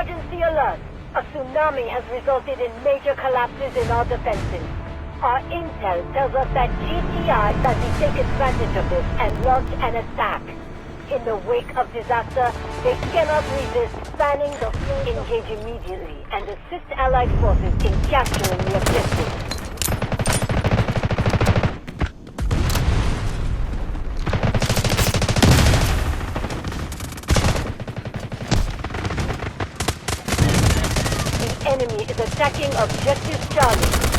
Emergency alert! A tsunami has resulted in major collapses in our defenses. Our intel tells us that GTI has taken advantage of this and launched an attack. In the wake of disaster, they cannot resist fanning the flames. Engage immediately and assist Allied forces in capturing the objective. The enemy is attacking Objective Charlie.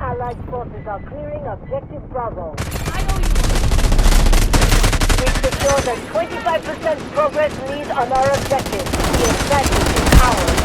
Allied forces are clearing Objective Bravo. We've secured a 25% progress lead on our objective. The advantage is ours.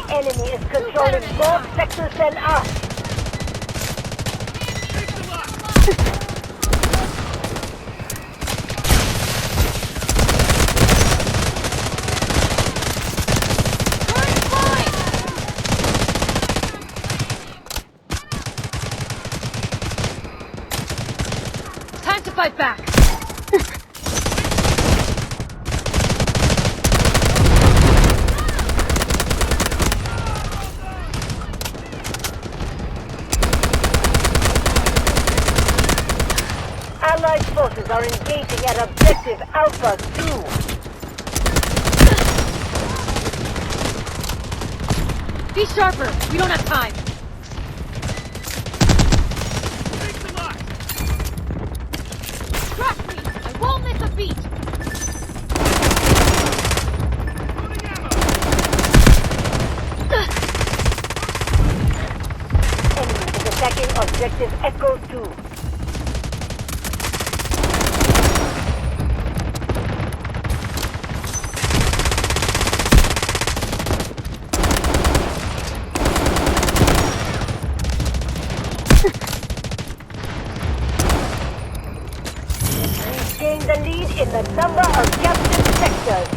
Enemy is controlling more sectors than us. Time to fight back. Allied forces are engaging at Objective Alpha 2. Be sharper. We don't have time. Trust me. I won't miss a beat. Enemy is attacking Objective Echo 2. Gain the lead in the number of captured sectors.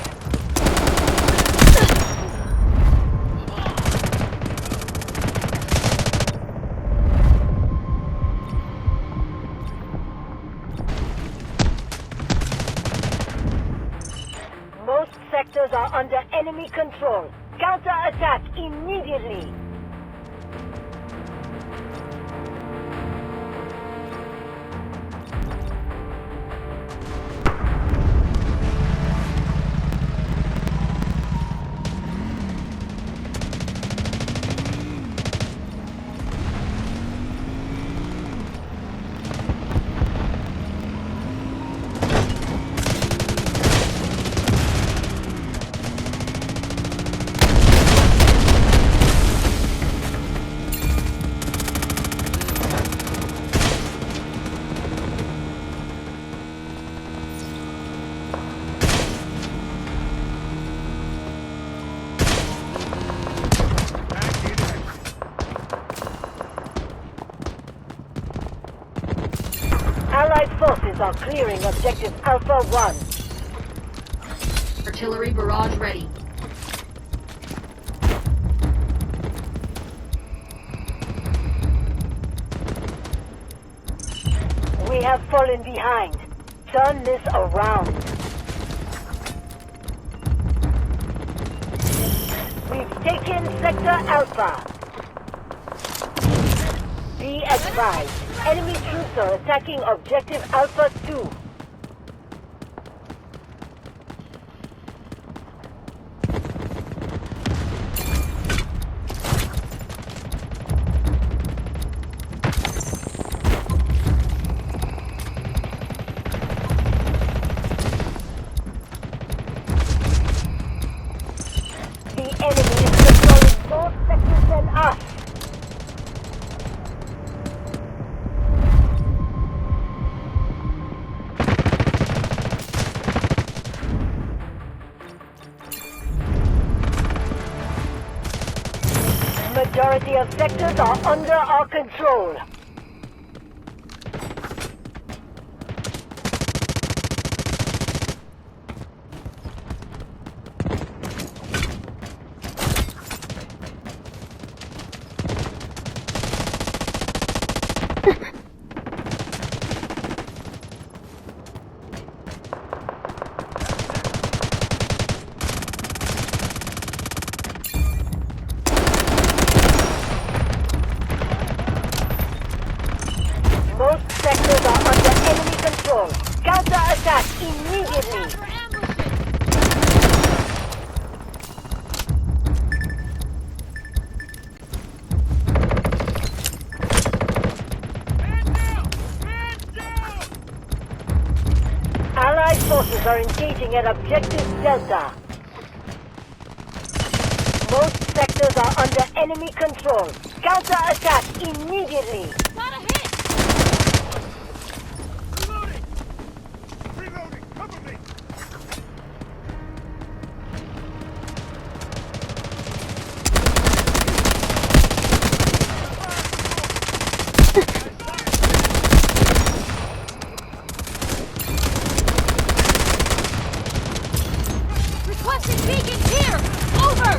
sectors are under enemy control. Counter-attack immediately! Allied forces are clearing objective Alpha 1. Artillery barrage ready. We have fallen behind. Turn this around. We've taken Sector Alpha. Be advised. Enemy troops are attacking objective Alpha 2. The enemy is controlling more sectors than us. Majority of sectors are under our control. Most sectors are under enemy control. Counter-attack immediately! For ambushing! Allied forces are engaging at objective Delta. Most sectors are under enemy control. Counter-attack immediately! Not a hit! Reloading! Reloading! Cover me! Requesting beacon here! Over!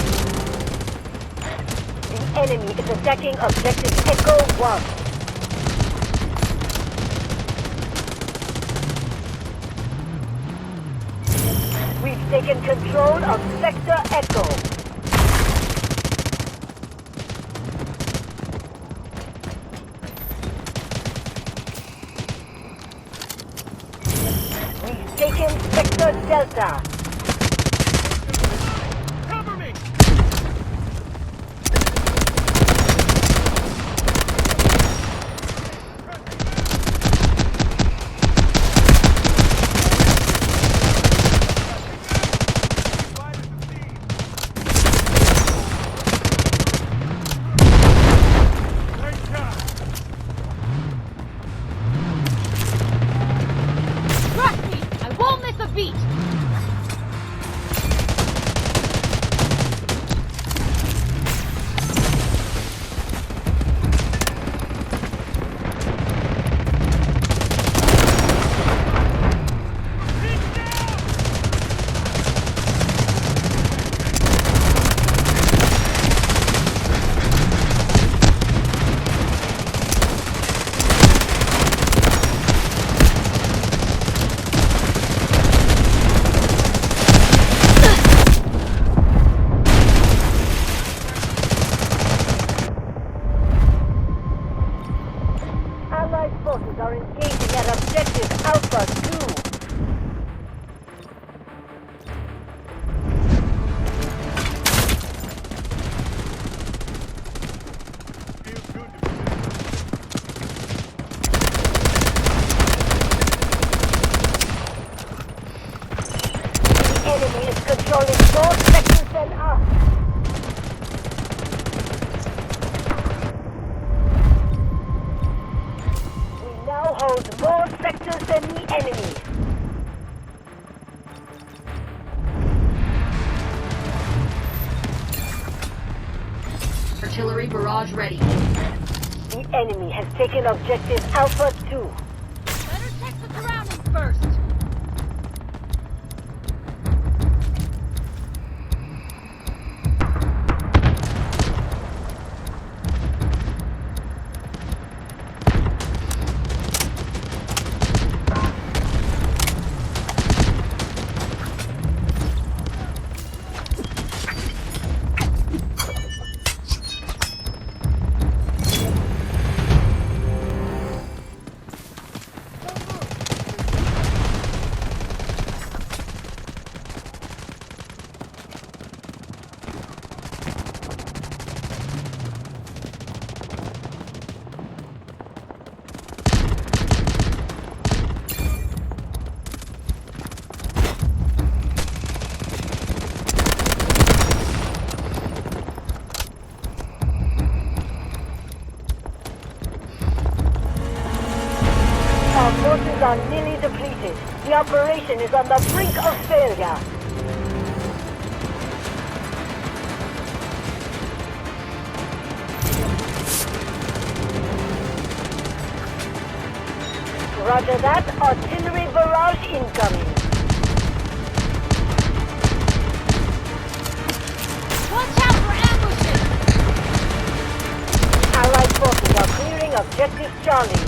The enemy is attacking objective Echo 1. We've taken control of Sector Echo. We've taken Sector Delta. Cover me! Great job! Trust me! I won't miss a beat! enemy is controlling more sectors than us. We now hold more sectors than the enemy. Artillery barrage ready. The enemy has taken objective Alpha 2. Better check the surroundings first. Our forces are nearly depleted. The operation is on the brink of failure. Roger that. Artillery barrage incoming. Watch out for ambushes! Allied forces are clearing objective Charlie.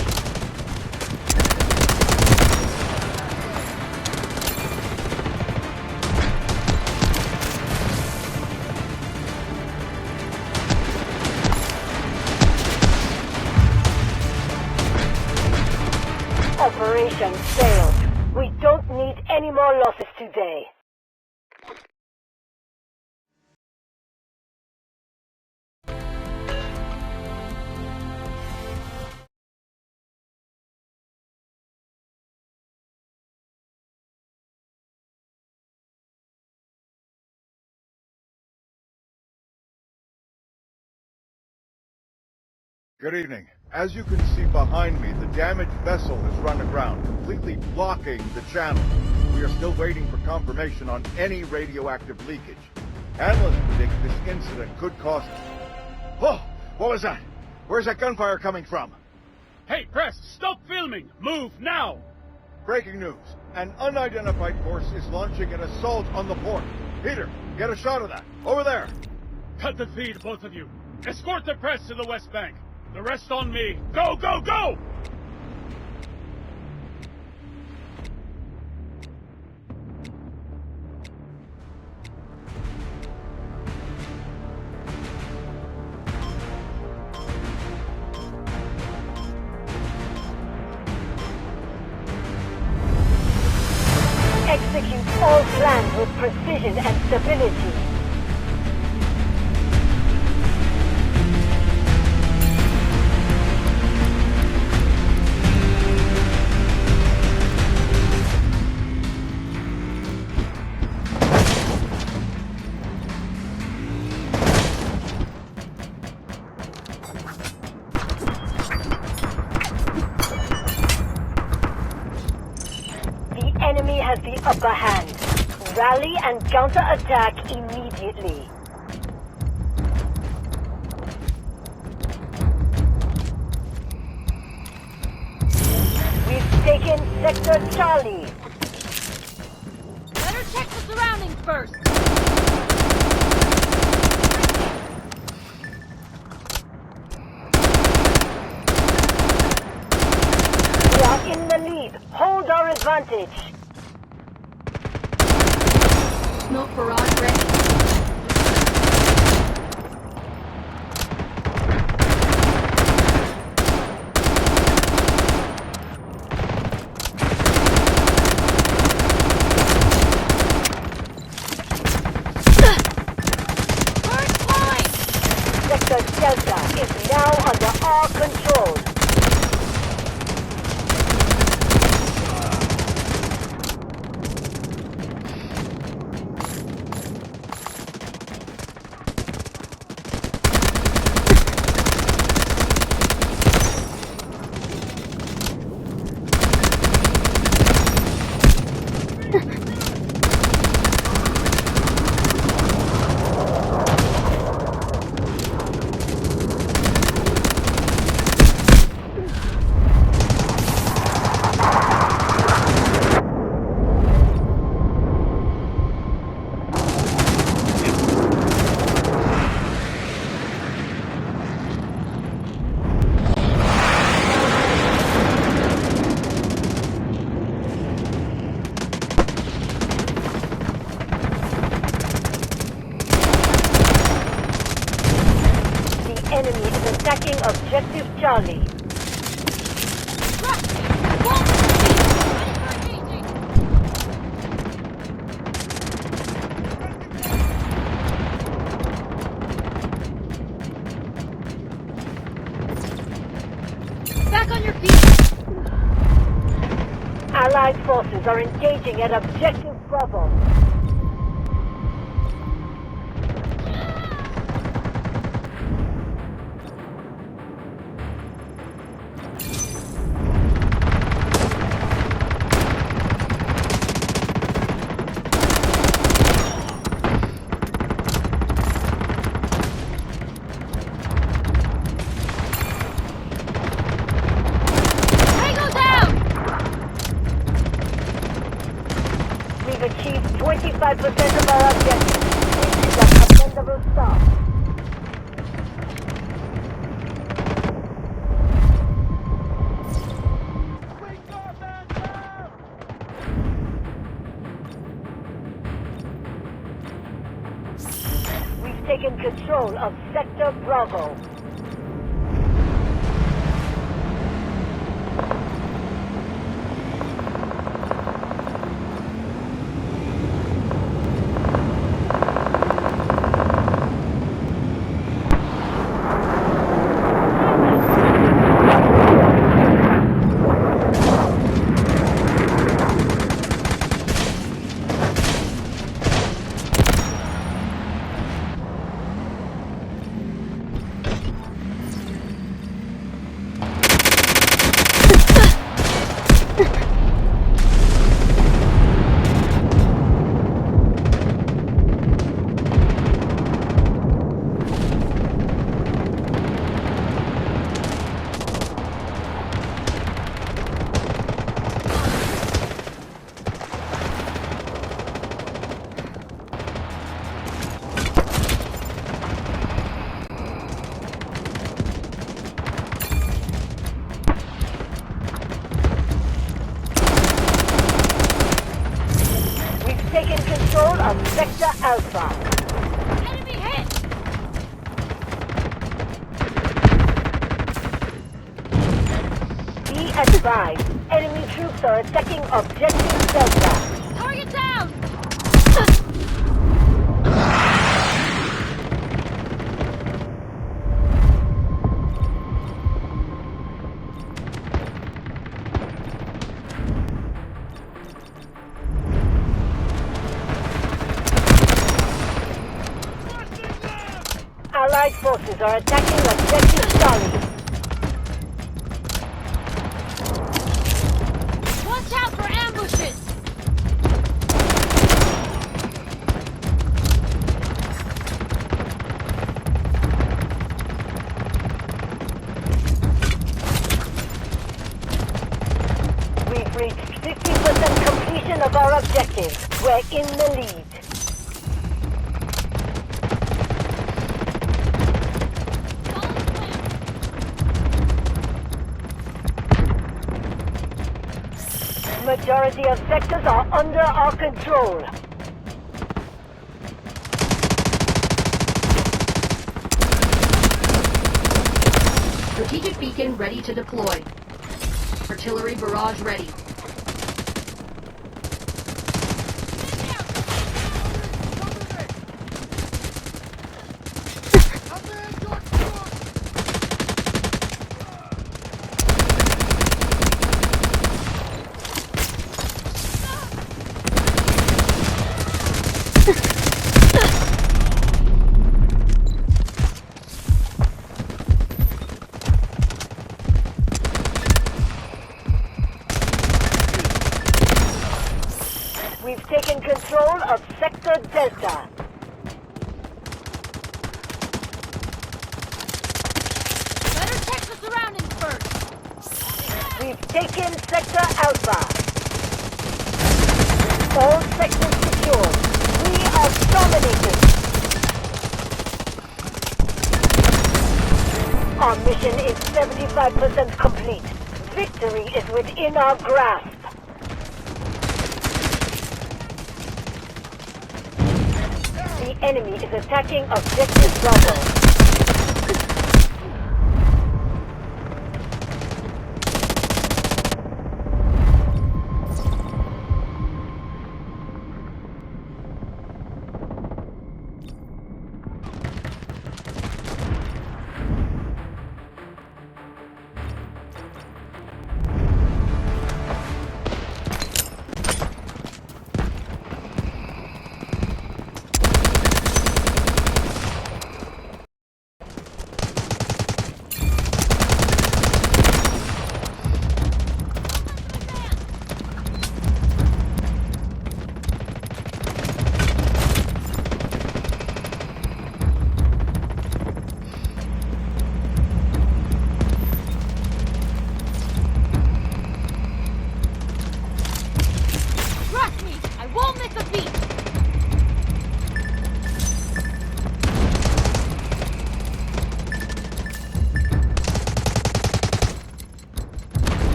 Operation failed. We don't need any more losses today. Good evening. As you can see behind me, the damaged vessel has run aground, completely blocking the channel. We are still waiting for confirmation on any radioactive leakage. Analysts predict this incident could cost... Oh! What was that? Where's that gunfire coming from? Hey, press! Stop filming! Move now! Breaking news. An unidentified force is launching an assault on the port. Peter, get a shot of that. Over there. Cut the feed, both of you. Escort the press to the West Bank. The rest on me. Go, go, go! Execute all plans with precision and stability. The enemy has the upper hand. Rally and counter-attack immediately. We've taken Sector Charlie. Better check the surroundings first. We are in the lead. Hold our advantage. Smoke barrage ready. First line! Sector Delta is now under our control. attacking Objective Charlie. Trust me! Won't retreat! Ready for engaging! Back on your feet! Allied forces are engaging at Objective Bravo. Tango down! We've achieved 25% of our objectives. This is a commendable start. We've taken control of Sector Bravo. Taken control of Sector Alpha. Enemy hit! Be advised, enemy troops are attacking Objective Delta. Target down! Allied forces are attacking Objective Charlie. Watch out for ambushes! We've reached 50% completion of our objective. We're in the lead. Follow the plan. Majority of sectors are under our control. Strategic beacon ready to deploy. Artillery barrage ready. We've taken control of Sector Delta. Better check the surroundings first. We've taken Sector Alpha. All sectors secure. We are dominating. Our mission is 75% complete. Victory is within our grasp. The enemy is attacking Objective Bravo.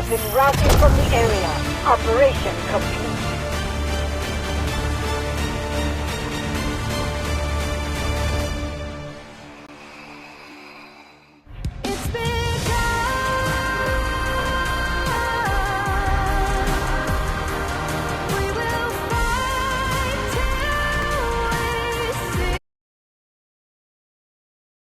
have been routed from the area. Operation complete.